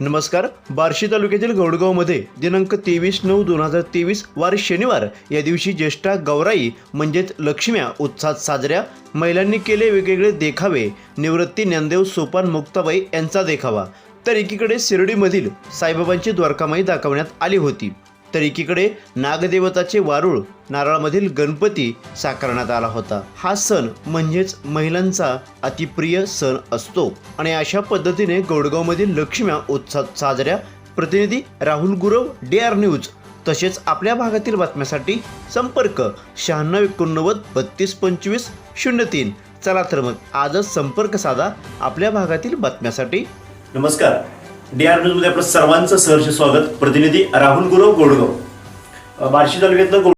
नमस्कार. बार्शी तालुक्यातील गौडगावमध्ये दिनांक 23/9/2023 वार शनिवार या दिवशी ज्येष्ठा गौराई म्हणजेच लक्ष्म्या उत्साहात साजऱ्या. महिलांनी केले वेगवेगळे देखावे. निवृत्ती ज्ञानदेव सोपान मुक्ताबाई यांचा देखावा. तर एकीकडे शिर्डीमधील साईबाबांची द्वारकामाई दाखवण्यात आली होती, तर एकीकडे नागदेवताचे वारूळ नारळामधील गणपती साकारण्यात आला होता. हा सण म्हणजेच महिलांचा अतिप्रिय सण असतो आणि अशा पद्धतीने गौडगावमधील लक्ष्म्या उत्साहात साजऱ्या. प्रतिनिधी राहुल गुरव, DR न्यूज. तसेच आपल्या भागातील बातम्यासाठी संपर्क 9689322503. चला तर मग आजच संपर्क साधा आपल्या भागातील बातम्यासाठी. नमस्कार. DR न्यूजमध्ये आपलं सर्वांचं सहर्ष स्वागत. प्रतिनिधी राहुल गुरव, गौडगाव. बार्शी तालुक्यातलं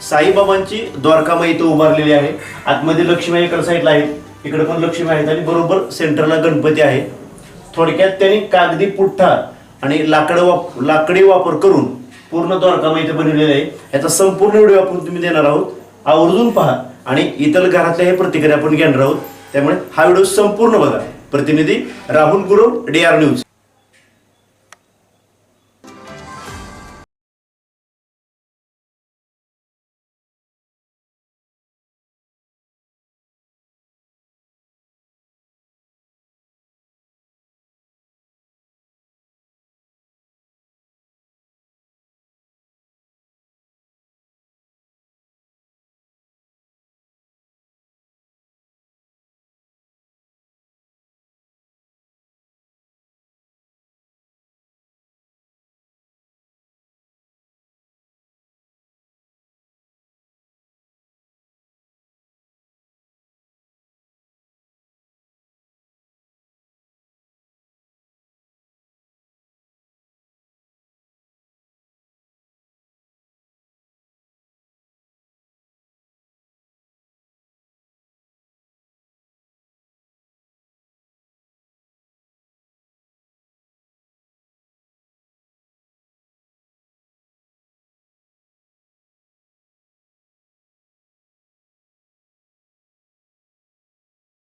साईबाबांची द्वारकामाई इथं उभारलेली आहे. आतमध्ये लक्ष्मी इकडे साईडला आहेत, इकडे पण लक्ष्मी आहेत आणि बरोबर सेंटरला गणपती आहे. थोडक्यात त्यांनी कागदी पुठ्ठा आणि लाकडी वापर करून पूर्ण द्वारकामाई इथे बनवलेली आहे. याचा संपूर्ण व्हिडिओ आपण तुम्ही देणार आहोत. आवर्जून पहा आणि इतर घरातल्या हे प्रतिक्रिया आपण घेणार आहोत. त्यामुळे हा व्हिडिओ संपूर्ण बघा. प्रतिनिधी राहुल गुरव, DR न्यूज.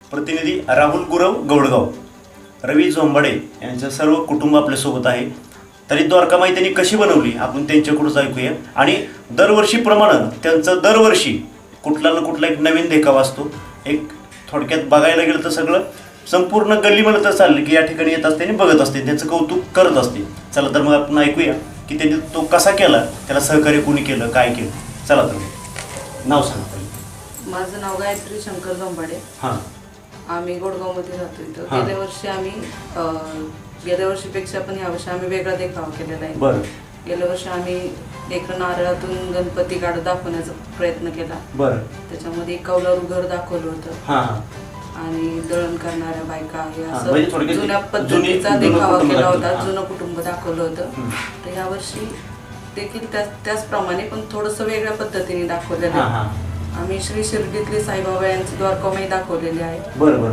प्रतिनिधी राहुल गुरव, गौडगाव. रवी जोंबाडे यांचं सर्व कुटुंब आपल्यासोबत आहे. तरी द्वारकामाई त्यांनी कशी बनवली आपण त्यांच्याकडूनच ऐकूया. आणि दरवर्षीप्रमाणे त्यांचं दरवर्षी कुठला ना कुठला एक नवीन देखावा असतो. एक थोडक्यात बघायला गेलं तर सगळं संपूर्ण गल्ली म्हणत चाललं की या ठिकाणी येत असते आणि बघत असते, त्यांचं कौतुक करत असते. चला तर मग आपण ऐकूया की त्यांनी तो कसा केला, त्याला सहकार्य कोणी केलं, काय केलं. चला तर नाव सांगा. माझं नाव गायत्री शंकर जोंबाडे. हां. आम्ही गोडगावमध्ये राहतो इथं. गेल्या वर्षी आम्ही गेल्या वर्षीपेक्षा पण यावर्षी आम्ही वेगळा देखावा केलेला आहे. बरं. गेल्या वर्षी आम्ही एक नारळातून गणपती काढत दाखवण्याचा प्रयत्न केला. बरं. त्याच्यामध्ये कौलारू घर दाखवलं होतं आणि दळण करणाऱ्या बायका हे असं जुन्या पद्धतीचा देखावा केला होता. जुनं कुटुंब दाखवलं होतं. तर यावर्षी देखील त्याचप्रमाणे पण थोडंसं वेगळ्या पद्धतीने दाखवलेलं आहे. आम्ही श्री शिर्डीतले साईबाबा यांची द्वारकामाई दाखवलेली आहे. बरोबर.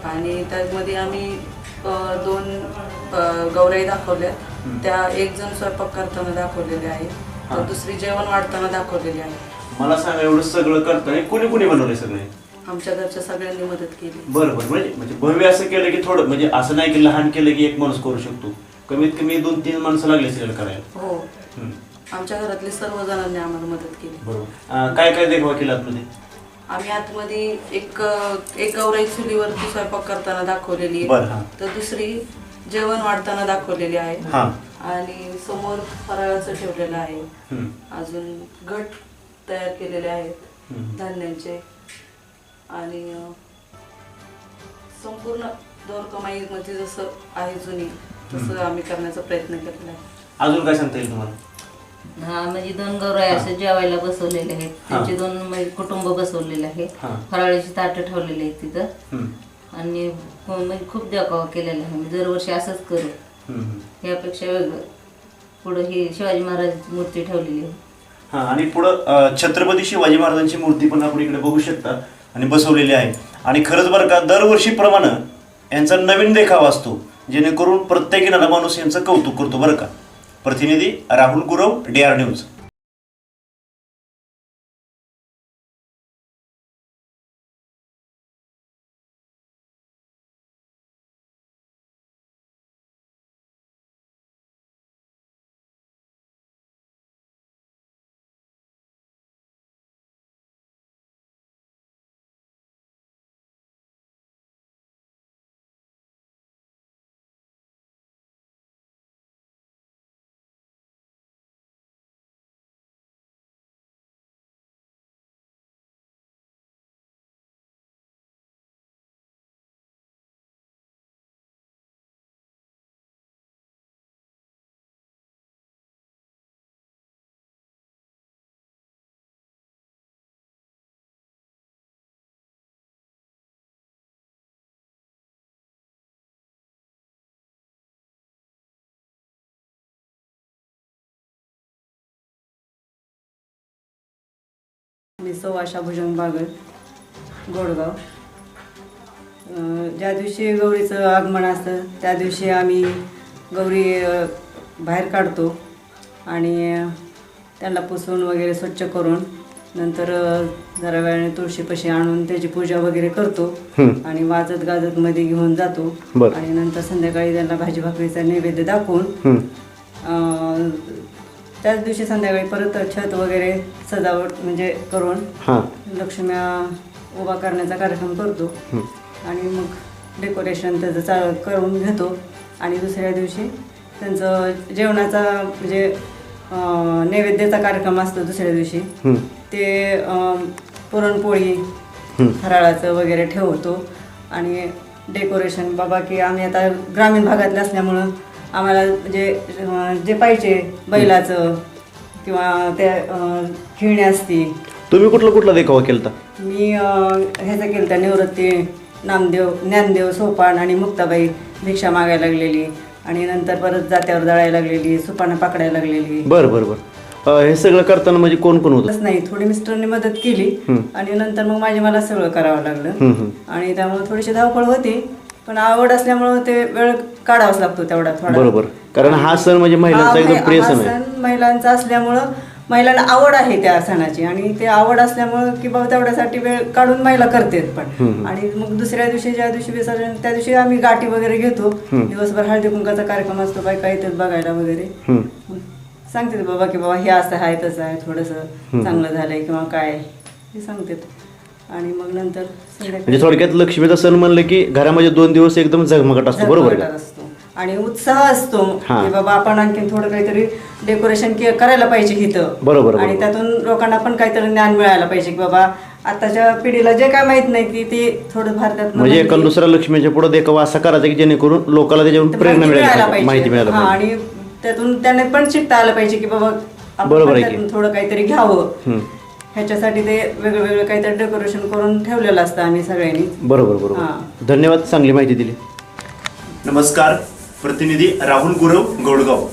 आणि त्यामध्ये आम्ही 2 गौराई दाखवल्या. त्या एक जण स्वयंपाक करताना दाखवलेले आहे, तर दुसरी जेवण वाढताना दाखवलेली आहे. मला सांगा, एवढं सगळं करताना कोणी कोणी बनवले सगळे? आमच्या घरच्या सगळ्यांनी मदत केली. बरोबर. म्हणजे भव्य असं केलं की थोडं, म्हणजे असं नाही की लहान केलं की एक माणूस करू शकतो. कमीत कमी 2-3 माणसं लागले सगळं करायला. हो. आमच्या घरातले सर्व जणांनी आम्हाला मदत केली. बरोबर. काय काय देखावा केला आतमध्ये? आम्ही आतमध्ये एक गौराई चुलीवरती स्वयंपाक करताना दाखवलेली आहे, तर दुसरी जेवण वाढताना दाखवलेली आहे. आणि समोर फराळाचं ठेवलेलं आहे. अजून घट तयार केलेले आहेत धान्यांचे. आणि संपूर्ण द्वारकामाईमध्ये जसं आहे जुनी तसं आम्ही करण्याचा प्रयत्न केलेला आहे. अजून काय सांगता येईल तुम्हाला? म्हणजे 2 गौराई असे जेवायला बसवलेले आहेत. त्यांचे 2 कुटुंब बसवलेले आहे. फराळीची ताटं ठेवलेली आहेत तिथं. आणि म्हणजे खूप देखावा केलेला आहे. दरवर्षी असंच करू, यापेक्षा वेगळं. पुढं ही शिवाजी महाराजांची मूर्ती ठेवलेली आहे. आणि पुढं छत्रपती शिवाजी महाराजांची मूर्ती पण आपण इकडे बघू शकता आणि बसवलेली आहे. आणि खरंच बरं का, दरवर्षीप्रमाणे यांचा नवीन देखावा असतो, जेणेकरून प्रत्येक येणारा माणूस यांचं कौतुक करतो बरं का. प्रतिनिधी राहुल गुरव, DR न्यूज. मी सौ आशा भुजंग बागल गोडगाव. ज्या दिवशी गौरीचं आगमन असतं त्या दिवशी आम्ही गौरी बाहेर काढतो आणि त्यांना पुसून वगैरे स्वच्छ करून नंतर जरा वेळाने तुळशीपाशी आणून त्याची पूजा वगैरे करतो आणि वाजत गाजत मध्ये घेऊन जातो. आणि नंतर संध्याकाळी त्यांना भाजी भाकरीचा नैवेद्य दाखवून त्याच दिवशी संध्याकाळी परत छत वगैरे सजावट म्हणजे करून लक्ष्म्या उभा करण्याचा कार्यक्रम करतो आणि मग डेकोरेशन त्याचं करून घेतो. आणि दुसऱ्या दिवशी त्यांचं जेवणाचा म्हणजे नैवेद्याचा कार्यक्रम असतो दुसऱ्या दिवशी. ते पुरणपोळी फराळाचं वगैरे ठेवतो आणि डेकोरेशन बाबा की आम्ही आता ग्रामीण भागातले असल्यामुळं आम्हाला जे पाहिजे बैलाचं किंवा त्या खेळणी असती. तुम्ही कुठला देखावा केलता? मी ह्याचं केलं तर निवृत्ती नामदेव ज्ञानदेव सोपान आणि मुक्ताबाई भिक्षा मागायला लागलेली आणि नंतर परत जात्यावर जाळायला लागलेली सुपानं पकडायला लागलेली. बरं. हे सगळं करताना म्हणजे कोण होतं? नाही, थोडी मिस्टरने मदत केली आणि नंतर मग मला सगळं करावं लागलं आणि त्यामुळे थोडीशी धावपळ होती. पण आवड असल्यामुळे ते वेळ काढावाच लागतो तेवढा थोडा. बरोबर, कारण हा सण म्हणजे महिलांचा एकदम प्रिय सण आहे. महिलांचा असल्यामुळं महिलांना आवड आहे त्या सणाची आणि ते आवड असल्यामुळं की बाबा तेवढ्यासाठी वेळ काढून महिला करतात पण. आणि मग दुसऱ्या दिवशी ज्या दिवशी विसर्जन त्या दिवशी आम्ही गाठी वगैरे घेतो. दिवसभर हळदी कुंकाचा कार्यक्रम असतो, बायका येतात बघायला वगैरे. सांगतात बाबा की बाबा हे असं आहे तसं आहे थोडंसं चांगलं झालंय किंवा काय हे सांगतात. आणि मग नंतर म्हणजे थोडक्यात लक्ष्मीचा सण म्हणलं की घरामध्ये 2 दिवस एकदम झगमगाट असतो. बरोबर असतो आणि उत्साह असतो की बाबा आपण आणखी थोडं काहीतरी डेकोरेशन करायला पाहिजे इथं. बरोबर. आणि त्यातून लोकांना पण काहीतरी ज्ञान मिळायला पाहिजे की बाबा आताच्या पिढीला जे काय माहित नाही की ते थोडं भारतात म्हणजे एका दुसऱ्या लक्ष्मीच्या पुढे देखावा असा करायचा की जेणेकरून लोकांना त्याच्यावरून प्रेरणा मिळायला माहिती मिळायला पाहिजे आणि त्यातून त्यांना पण शिकता आलं पाहिजे की बाबा आपण थोडं काहीतरी घ्यावं. ह्याच्यासाठी ते वेगळं काहीतरी डेकोरेशन करून ठेवलेलं असतं आम्ही सगळ्यांनी. बरोबर. धन्यवाद, चांगली माहिती दिली. नमस्कार, प्रतिनिधी राहुल गुरव गोडगाव.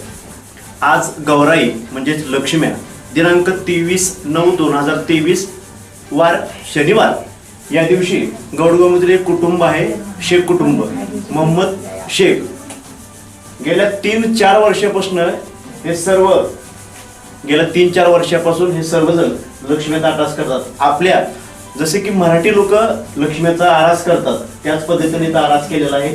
आज गौराई म्हणजेच लक्ष्म्या दिनांक 23/9/2023 वार शनिवार या दिवशी गोडगावमधील एक कुटुंब आहे, शेख कुटुंब. मोहम्मद शेख गेल्या 3-4 वर्षापासून हे सर्वजण लक्ष्मीचा आरास करतात. आपल्या जसे की मराठी लोक लक्ष्मीचा आरास करतात त्याच पद्धतीने आरास केलेला आहे.